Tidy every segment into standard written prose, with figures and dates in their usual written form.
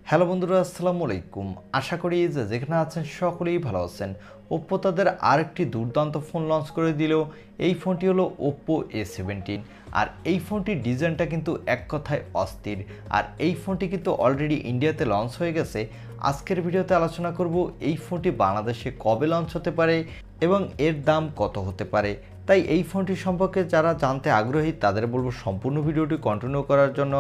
Hello বন্ধুরা, আসসালামু আলাইকুম। আশা করি যে যেখানে আছেন সকলেই ভালো আছেন। ওপ্পো তাদের আরেকটি দুর্দান্ত ফোন লঞ্চ করে দিল। এই ফোনটি হলো ওপ্পো A17। আর এই ফোনটির ডিজাইনটা কিন্তু এক কথায় অস্থির। আর এই ফোনটি কিন্তু অলরেডি ইন্ডিয়াতে লঞ্চ হয়ে গেছে। আজকের ভিডিওতে আলোচনা করব এই ফোনটি বাংলাদেশে কবে লঞ্চ হতে পারে এবং এর দাম কত হতে পারে। তাই এই ফোনটি সম্পর্কে যারা জানতে আগ্রহী তাদের বলবো সম্পূর্ণ ভিডিওটি কন্টিনিউ করার জন্য,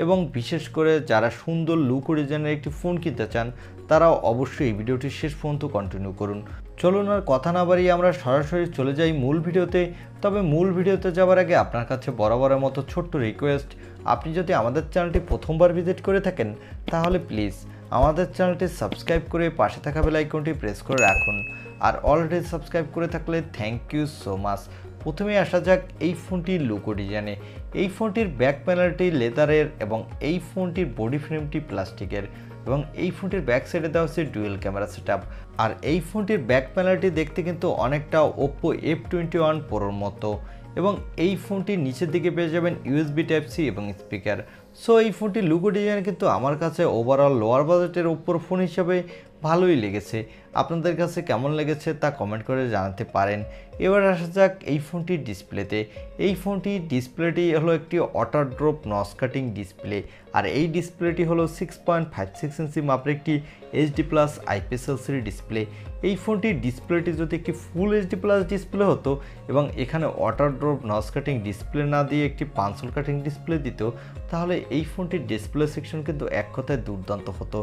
এবং বিশেষ করে যারা সুন্দর লুক ও ডিজাইনের একটি ফোন কিনতে চান তারাও অবশ্যই এই ভিডিওটি শেষ পর্যন্ত কন্টিনিউ করুন। চলুন আর কথা না বাড়িয়ে আমরা সরাসরি চলে যাই মূল ভিডিওতে। তবে মূল ভিডিওতে যাওয়ার আগে আপনার কাছে বরাবরের মতো ছোট্ট রিকোয়েস্ট, আপনি যদি আমাদের চ্যানেলটি প্রথমবার ভিজিট করে থাকেন তাহলে প্লিজ আমাদের চ্যানেলটি সাবস্ক্রাইব করে পাশে থাকা বেল আইকনটি প্রেস করে রাখুন। আর অলরেডি সাবস্ক্রাইব করে থাকলে থ্যাংক ইউ সো মাচ। প্রথমে আসা যাক এই ফোনটির লুক ও ডিজাইনে। এই ফোনটির ব্যাক প্যানেলটি লেদারের এবং এই ফোনটির বডি ফ্রেমটি প্লাস্টিকের, এবং এই ফোনটির ব্যাক সাইডে দেওয়া হচ্ছে ডুয়েল ক্যামেরা সেটআপ। আর এই ফোনটির ব্যাক প্যানেলটি দেখতে কিন্তু অনেকটা ওপ্পো F21 প্রোর মতো, এবং এই ফোনটির নিচের দিকে পেয়ে যাবেন ইউএসবি টাইপ সি এবং স্পিকার। সো এই ফোনটির লুক ও ডিজাইন কিন্তু আমার কাছে ওভারঅল লোয়ার বাজেটের ওপ্পোর ফোন হিসাবে ভালোই লেগেছে। আপনাদের কাছে কেমন লেগেছে তা কমেন্ট করে জানাতে পারেন। এবার আসা যাক এই ফোনটির ডিসপ্লেতে। এই ফোনটির ডিসপ্লেটি হলো একটি water drop notch cutting display. আর এই ডিসপ্লেটি হলো 6.56 ইঞ্চি মাপের একটি HD plus IPS LCD display. এই ফোনটির ডিসপ্লেটি যদি একটি ফুল এইচডি প্লাস ডিসপ্লে হতো এবং এখানে water drop notch cutting display না দিয়ে একটি পাঞ্চল কাটিং ডিসপ্লে দিত, তাহলে এই ফোনটির ডিসপ্লে সেকশন কিন্তু এক কথায় দুর্দান্ত হতো।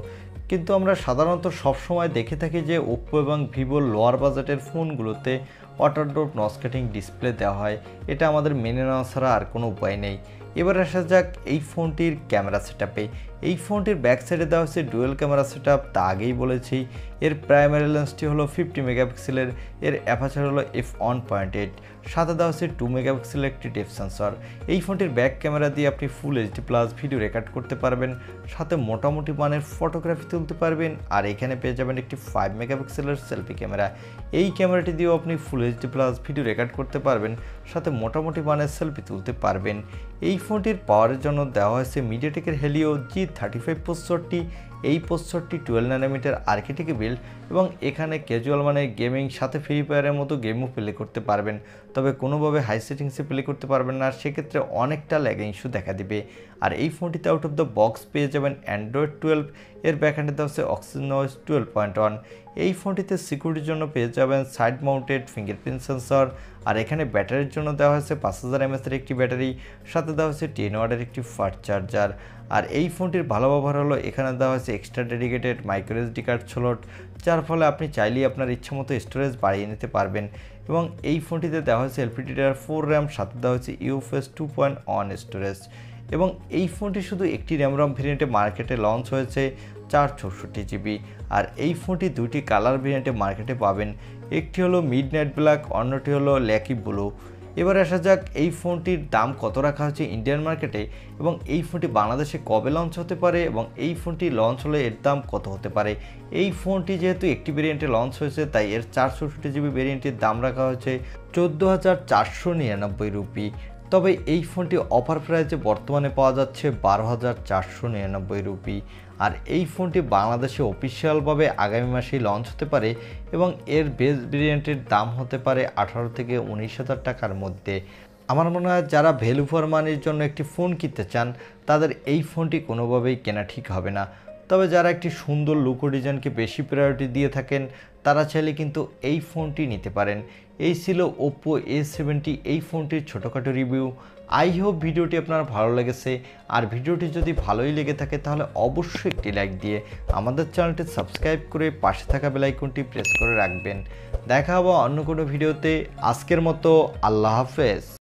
কিন্তু আমরা সাধারণত সবসময় দেখে থাকি যে ওপ্পো এবং ভিভোর লোয়ার বাজেটের ফোনগুলোতে water drop notch cutting display দেওয়া হয়। এটা আমাদের মেনে নেওয়া ছাড়া আর কোনো উপায় নেই। এবার আসা যাক এই ফোনটির ক্যামেরা সেটআপে। এই ফোনটির ব্যাক সাইডে দেওয়া হচ্ছে ডুয়েল ক্যামেরা সেটআপ, তা আগেই বলেছি। এর প্রাইমারি লেন্সটি হলো 50 মেগাপিক্সেলের, এর অ্যাপারচার হলো f1.8, সাথে দেওয়া হচ্ছে 2 মেগাপিক্সেলের একটি ডেপথ সেন্সর। এই ফোনটির ব্যাক ক্যামেরা দিয়ে আপনি full HD plus video record করতে পারবেন, সাথে মোটামুটি মানের ফটোগ্রাফি তুলতে পারবেন। আর এখানে পেয়ে যাবেন একটি 5 মেগাপিক্সেলের সেলফি ক্যামেরা। এই ক্যামেরাটি দিয়েও আপনি full HD plus video record করতে পারবেন, সাথে মোটামুটি মানের সেলফি তুলতে পারবেন। এই ফোনটির পাওয়ারের জন্য দেওয়া হয়েছে মিডিয়াটেকের হেলিও G35 প্রসেসরটি। এই প্রসেসরটি 12 ন্যানোমিটার আর্কিটেক্টে বিল্ড, এবং এখানে ক্যাজুয়াল মানে গেমিং সাথে ফ্রি ফায়ারের মতো গেমও প্লে করতে পারবেন। তবে কোনোভাবে হাই সেটিংসে প্লে করতে পারবেন না, সেক্ষেত্রে অনেকটা ল্যাগিং ইস্যু দেখা দিবে। আর এই ফোনটিতে আউট অফ দ্য বক্স পেয়ে যাবেন অ্যান্ড্রয়েড 12, এর ব্যাকহ্যান্ডে দেওয়া হচ্ছে অক্সিজেন 12.1। এই ফোনটিতে সিকিউরিটির জন্য পেয়ে যাবেন সাইড মাউন্টেড ফিঙ্গারপ্রিন্ট সেন্সর। আর এখানে ব্যাটারির জন্য দেওয়া হয়েছে 5000 mAh একটি ব্যাটারি, সাথে দেওয়া হয়েছে 10 ওয়াটের একটি ফাস্ট চার্জার। আর এই ফোনটির ভালো ব্যবহার হলো এখানে দেওয়া হয়েছে extra dedicated micro SD card slot, যার ফলে আপনি চাইলেই আপনার ইচ্ছামতো স্টোরেজ বাড়িয়ে নিতে পারবেন। এবং এই ফোনটিতে দেওয়া হয়েছে LPDDR4 র্যাম, সাথে দেওয়া হয়েছে UFS 2.1 স্টোরেজ। এবং এই ফোনটি শুধু একটি র্যাম ভেরিয়েন্টে মার্কেটে লঞ্চ হয়েছে 464 জিবি। আর এই ফোনটি দুইটি কালার ভেরিয়েন্টে মার্কেটে পাবেন, একটি হলো মিডনাইট ব্ল্যাক, অন্যটি হলো ল্যাকি ব্লু। এবার আসা যাক এই ফোনটির দাম কত রাখা হচ্ছে ইন্ডিয়ান মার্কেটে, এবং এই ফোনটি বাংলাদেশে কবে লঞ্চ হতে পারে, এবং এই ফোনটি লঞ্চ হলে এর দাম কত হতে পারে। এই ফোনটি যেহেতু একটি ভেরিয়েন্টে লঞ্চ হয়েছে তাই এর 464 জিবি ভেরিয়েন্টের দাম রাখা হয়েছে 14,499 রুপি। তবে এই ফোনটি অফার প্রাইসে বর্তমানে পাওয়া যাচ্ছে 12,499 রুপি। আর এই ফোনটি বাংলাদেশে অফিসিয়ালভাবে আগামী মাসেই লঞ্চ হতে পারে, এবং এর বেস ভেরিয়েন্টের দাম হতে পারে 18 থেকে 19,000 টাকার মধ্যে। আমার মনে হয় যারা ভ্যালু ফর মানির জন্য একটি ফোন কিনতে চান তাদের এই ফোনটি কোনোভাবেই কেনা ঠিক হবে না। তবে যারা একটি সুন্দর লুক ও ডিজাইনকে বেশি প্রায়োরিটি দিয়ে থাকেন তারা চাইলে কিন্তু এই ফোনটি নিতে পারেন। এই ছিল ওপ্পো A70 এই ফোনটির ছোটোখাটো রিভিউ। আই হোপ ভিডিওটি আপনার ভালো লেগেছে। আর ভিডিওটি যদি ভালোই লেগে থাকে তাহলে অবশ্যই একটি লাইক দিয়ে আমাদের চ্যানেলটি সাবস্ক্রাইব করে পাশে থাকা বেল আইকনটি প্রেস করে রাখবেন। দেখা হবে অন্য কোনো ভিডিওতে। আজকের মতো আল্লাহ হাফেজ।